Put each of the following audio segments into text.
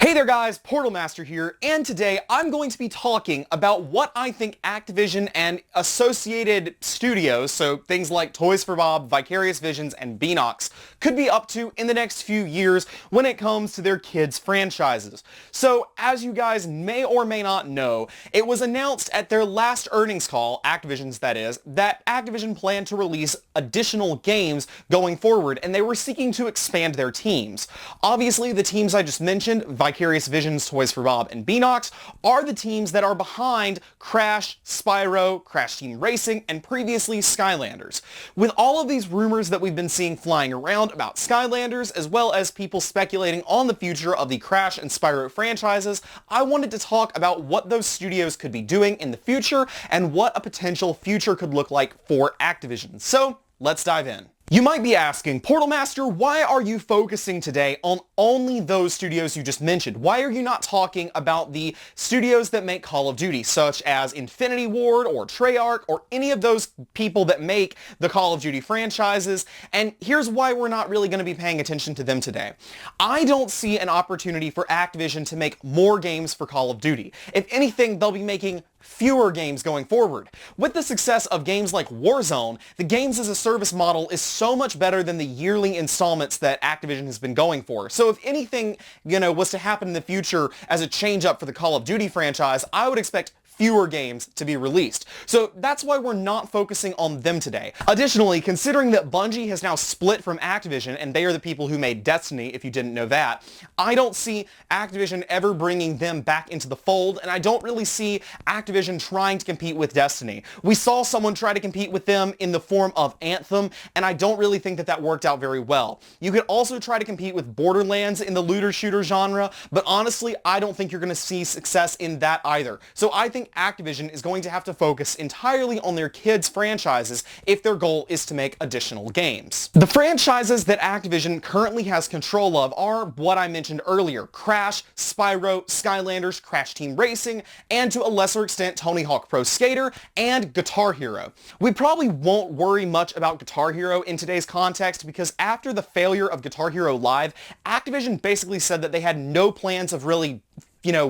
Hey there guys, Portal Master here, and today I'm going to be talking about what I think Activision and associated studios, so things like Toys for Bob, Vicarious Visions, and Beenox, could be up to in the next few years when it comes to their kids' franchises. So, as you guys may or may not know, it was announced at their last earnings call, Activision's that is, that Activision planned to release additional games going forward, and they were seeking to expand their teams. Obviously, the teams I just mentioned, Vicarious Visions, Toys for Bob, and Beenox, are the teams that are behind Crash, Spyro, Crash Team Racing, and previously Skylanders. With all of these rumors that we've been seeing flying around about Skylanders, as well as people speculating on the future of the Crash and Spyro franchises, I wanted to talk about what those studios could be doing in the future and what a potential future could look like for Activision. So, let's dive in. You might be asking, Portal Master, why are you focusing today on only those studios you just mentioned? Why are you not talking about the studios that make Call of Duty, such as Infinity Ward or Treyarch or any of those people that make the Call of Duty franchises? And here's why we're not really going to be paying attention to them today. I don't see an opportunity for Activision to make more games for Call of Duty. If anything, they'll be making fewer games going forward. With the success of games like Warzone, the games as a service model is so much better than the yearly installments that Activision has been going for. So if anything, was to happen in the future as a change up for the Call of Duty franchise, I would expect fewer games to be released. So that's why we're not focusing on them today. Additionally, considering that Bungie has now split from Activision, and they are the people who made Destiny, if you didn't know that, I don't see Activision ever bringing them back into the fold, and I don't really see Activision trying to compete with Destiny. We saw someone try to compete with them in the form of Anthem, and I don't really think that that worked out very well. You could also try to compete with Borderlands in the looter-shooter genre, but honestly, I don't think you're going to see success in that either. So I think Activision is going to have to focus entirely on their kids' franchises if their goal is to make additional games. The franchises that Activision currently has control of are what I mentioned earlier: Crash, Spyro, Skylanders, Crash Team Racing, and to a lesser extent Tony Hawk Pro Skater and Guitar Hero. We probably won't worry much about Guitar Hero in today's context because after the failure of Guitar Hero Live, Activision basically said that they had no plans of really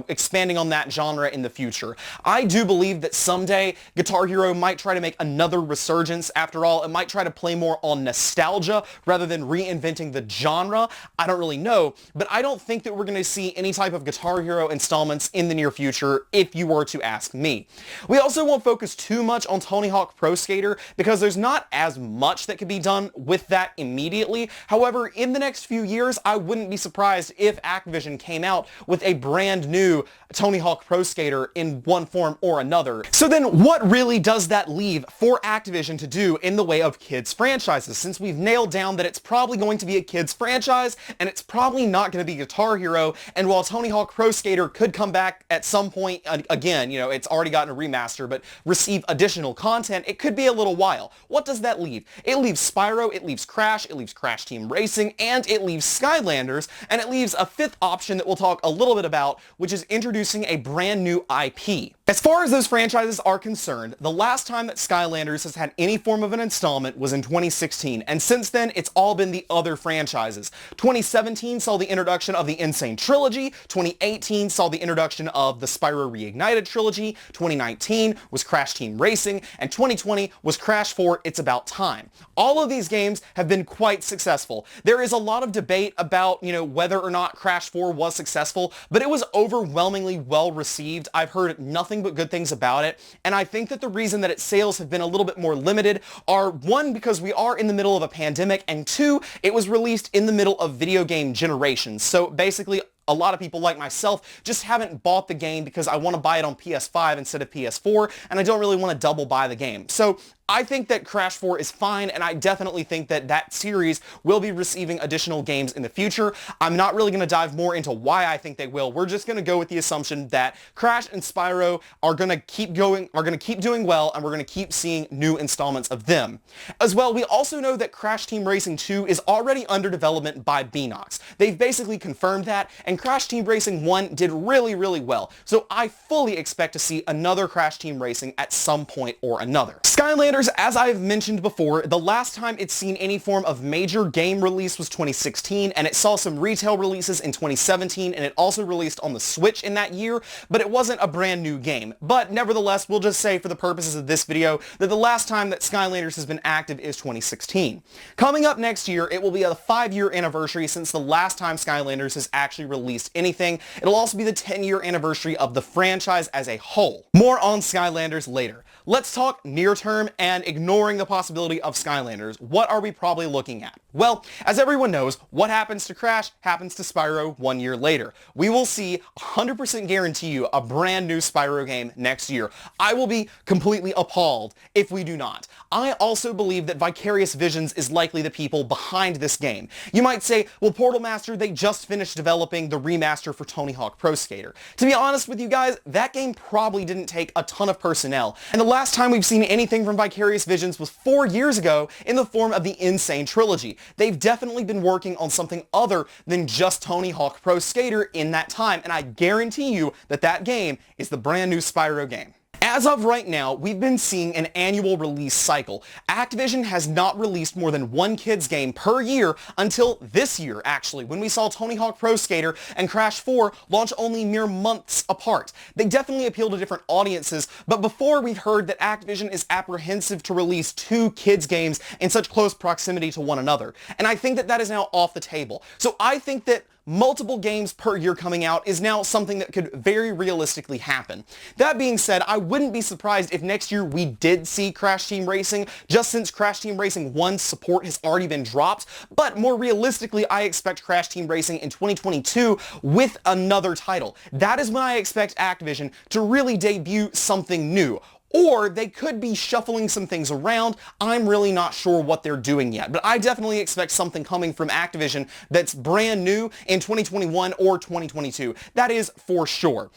expanding on that genre in the future. I do believe that someday Guitar Hero might try to make another resurgence. After all, it might try to play more on nostalgia rather than reinventing the genre. I don't really know, but I don't think that we're going to see any type of Guitar Hero installments in the near future if you were to ask me. We also won't focus too much on Tony Hawk Pro Skater because there's not as much that could be done with that immediately. However, in the next few years, I wouldn't be surprised if Activision came out with a brand new Tony Hawk Pro Skater in one form or another. So then what really does that leave for Activision to do in the way of kids franchises, since we've nailed down that it's probably going to be a kids franchise and it's probably not going to be Guitar Hero, and while Tony Hawk Pro Skater could come back at some point again, it's already gotten a remaster, but receive additional content, it could be a little while. What does that leave? It leaves Spyro, it leaves Crash, it leaves Crash Team Racing, and it leaves Skylanders, and it leaves a fifth option that we'll talk a little bit about, which is introducing a brand new IP. As far as those franchises are concerned, the last time that Skylanders has had any form of an installment was in 2016, and since then it's all been the other franchises. 2017 saw the introduction of the Insane Trilogy, 2018 saw the introduction of the Spyro Reignited Trilogy, 2019 was Crash Team Racing, and 2020 was Crash 4 It's About Time. All of these games have been quite successful. There is a lot of debate about, whether or not Crash 4 was successful, but it was overwhelmingly well received. I've heard nothing but good things about it, and I think that the reason that its sales have been a little bit more limited are, one, because we are in the middle of a pandemic, and two, it was released in the middle of video game generations. So basically, a lot of people like myself just haven't bought the game because I want to buy it on PS5 instead of PS4, and I don't really want to double buy the game. So I think that Crash 4 is fine, and I definitely think that that series will be receiving additional games in the future. I'm not really going to dive more into why I think they will. We're just going to go with the assumption that Crash and Spyro are going to keep doing well, and we're going to keep seeing new installments of them. As well, we also know that Crash Team Racing 2 is already under development by Beenox. They've basically confirmed that, and Crash Team Racing 1 did really, really well. So I fully expect to see another Crash Team Racing at some point or another. Skylanders Skylanders, as I've mentioned before, the last time it's seen any form of major game release was 2016, and it saw some retail releases in 2017, and it also released on the Switch in that year, but it wasn't a brand new game. But nevertheless, we'll just say for the purposes of this video that the last time that Skylanders has been active is 2016. Coming up next year, it will be a 5-year anniversary since the last time Skylanders has actually released anything. It'll also be the 10-year anniversary of the franchise as a whole. More on Skylanders later. Let's talk near term and ignoring the possibility of Skylanders. What are we probably looking at? Well, as everyone knows, what happens to Crash happens to Spyro 1 year later. We will see 100% guarantee you a brand new Spyro game next year. I will be completely appalled if we do not. I also believe that Vicarious Visions is likely the people behind this game. You might say, well, Portal Master, they just finished developing the remaster for Tony Hawk Pro Skater. To be honest with you guys, that game probably didn't take a ton of personnel, and the last time we've seen anything from Vicarious Visions was 4 years ago in the form of the Insane Trilogy. They've definitely been working on something other than just Tony Hawk Pro Skater in that time, and I guarantee you that that game is the brand new Spyro game. As of right now, we've been seeing an annual release cycle. Activision has not released more than one kids game per year until this year, actually, when we saw Tony Hawk Pro Skater and Crash 4 launch only mere months apart. They definitely appeal to different audiences, but before we've heard that Activision is apprehensive to release 2 kids games in such close proximity to one another. And I think that that is now off the table. So I think that multiple games per year coming out is now something that could very realistically happen. That being said, I wouldn't be surprised if next year we did see Crash Team Racing, just since Crash Team Racing 1's support has already been dropped, but more realistically, I expect Crash Team Racing in 2022 with another title. That is when I expect Activision to really debut something new. Or they could be shuffling some things around. I'm really not sure what they're doing yet, but I definitely expect something coming from Activision that's brand new in 2021 or 2022. That is for sure.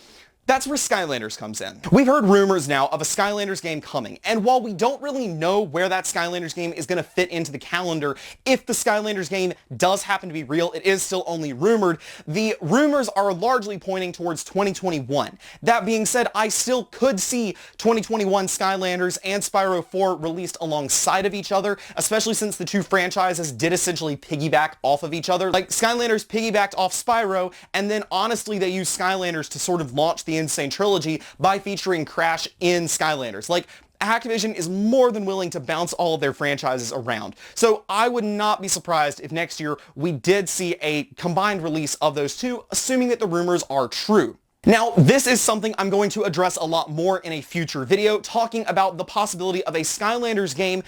That's where Skylanders comes in. We've heard rumors now of a Skylanders game coming, and while we don't really know where that Skylanders game is going to fit into the calendar, if the Skylanders game does happen to be real, it is still only rumored. The rumors are largely pointing towards 2021. That being said, I still could see 2021 Skylanders and Spyro 4 released alongside of each other, especially since the two franchises did essentially piggyback off of each other. Like, Skylanders piggybacked off Spyro, and then honestly they used Skylanders to sort of launch the Insane Trilogy by featuring Crash in Skylanders. Like, Activision is more than willing to bounce all of their franchises around. So I would not be surprised if next year we did see a combined release of those two, assuming that the rumors are true. Now, this is something I'm going to address a lot more in a future video, talking about the possibility of a Skylanders game,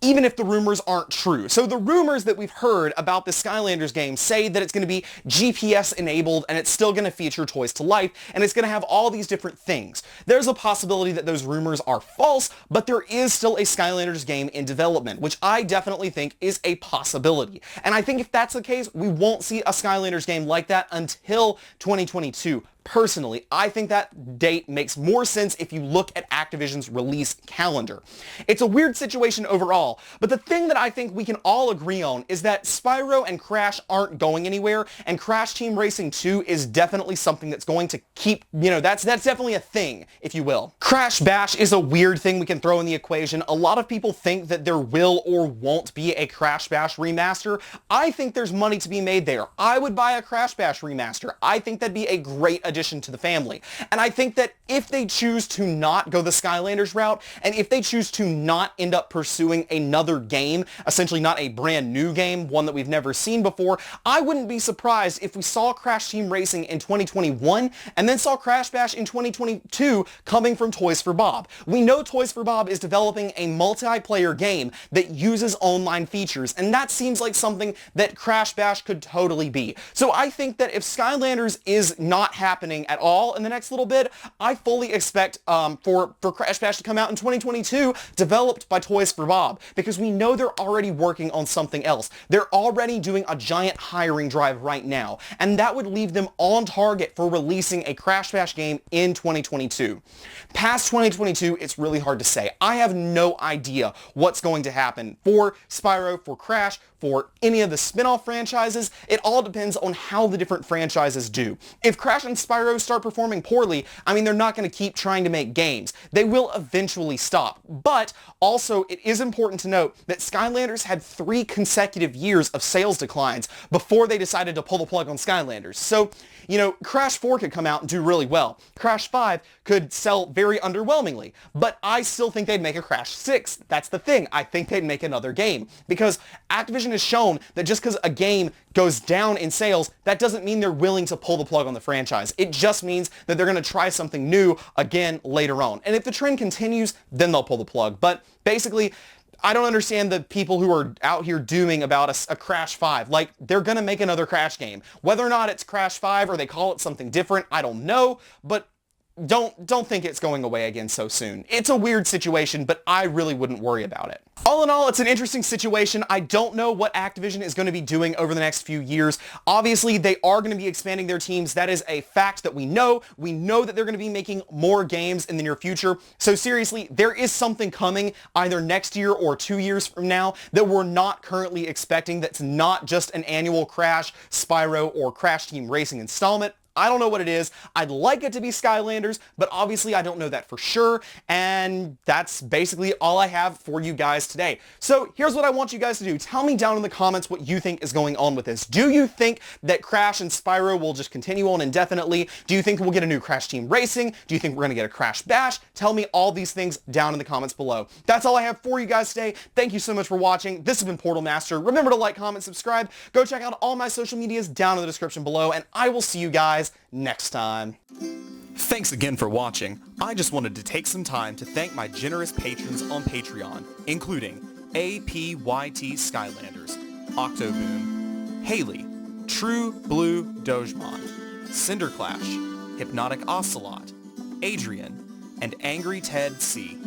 even if the rumors aren't true. So the rumors that we've heard about the Skylanders game say that it's going to be GPS enabled and it's still going to feature Toys to Life and it's going to have all these different things. There's a possibility that those rumors are false, but there is still a Skylanders game in development, which I definitely think is a possibility. And I think if that's the case, we won't see a Skylanders game like that until 2022. Personally, I think that date makes more sense if you look at Activision's release calendar. It's a weird situation overall, but the thing that I think we can all agree on is that Spyro and Crash aren't going anywhere, and Crash Team Racing 2 is definitely something that's going to keep, that's definitely a thing, if you will. Crash Bash is a weird thing we can throw in the equation. A lot of people think that there will or won't be a Crash Bash remaster. I think there's money to be made there. I would buy a Crash Bash remaster. I think that'd be a great addition to the family. And I think that if they choose to not go the Skylanders route, and if they choose to not end up pursuing another game, essentially not a brand new game, one that we've never seen before, I wouldn't be surprised if we saw Crash Team Racing in 2021 and then saw Crash Bash in 2022 coming from Toys for Bob. We know Toys for Bob is developing a multiplayer game that uses online features, and that seems like something that Crash Bash could totally be. So I think that if Skylanders is not happening at all in the next little bit, I fully expect for Crash Bash to come out in 2022, developed by Toys for Bob, because we know they're already working on something else. They're already doing a giant hiring drive right now, and that would leave them on target for releasing a Crash Bash game in 2022. Past 2022, it's really hard to say. I have no idea what's going to happen for Spyro, for Crash, for any of the spin-off franchises. It all depends on how the different franchises do. If Crash and Spyro start performing poorly, I mean, they're not going to keep trying to make games. They will eventually stop. But also, it is important to note that Skylanders had 3 consecutive years of sales declines before they decided to pull the plug on Skylanders. So, you know, Crash 4 could come out and do really well. Crash 5 could sell very underwhelmingly, but I still think they'd make a Crash 6. That's the thing. I think they'd make another game because Activision has shown that just because a game goes down in sales, that doesn't mean they're willing to pull the plug on the franchise. It just means that they're going to try something new again later on. And if the trend continues, then they'll pull the plug. But basically, I don't understand the people who are out here dooming about a Crash 5. Like, they're going to make another Crash game. Whether or not it's Crash 5 or they call it something different, I don't know, but don't think it's going away again so soon. It's a weird situation, but I really wouldn't worry about it. All in all, it's an interesting situation. I don't know what Activision is going to be doing over the next few years. Obviously, they are going to be expanding their teams. That is a fact that we know. We know that they're going to be making more games in the near future. So seriously, there is something coming either next year or 2 years from now that we're not currently expecting, that's not just an annual Crash, Spyro, or Crash Team Racing installment. I don't know what it is. I'd like it to be Skylanders, but obviously I don't know that for sure, and that's basically all I have for you guys today. So here's what I want you guys to do. Tell me down in the comments what you think is going on with this. Do you think that Crash and Spyro will just continue on indefinitely? Do you think we'll get a new Crash Team Racing? Do you think we're going to get a Crash Bash? Tell me all these things down in the comments below. That's all I have for you guys today. Thank you so much for watching. This has been Portal Master. Remember to like, comment, subscribe. Go check out all my social medias down in the description below, and I will see you guys next time. Thanks again for watching. I just wanted to take some time to thank my generous patrons on Patreon, including APYT Skylanders, OctoBoom, Haley, True Blue Dogemon, Cinderclash, Hypnotic Ocelot, Adrian, and AngryTedC.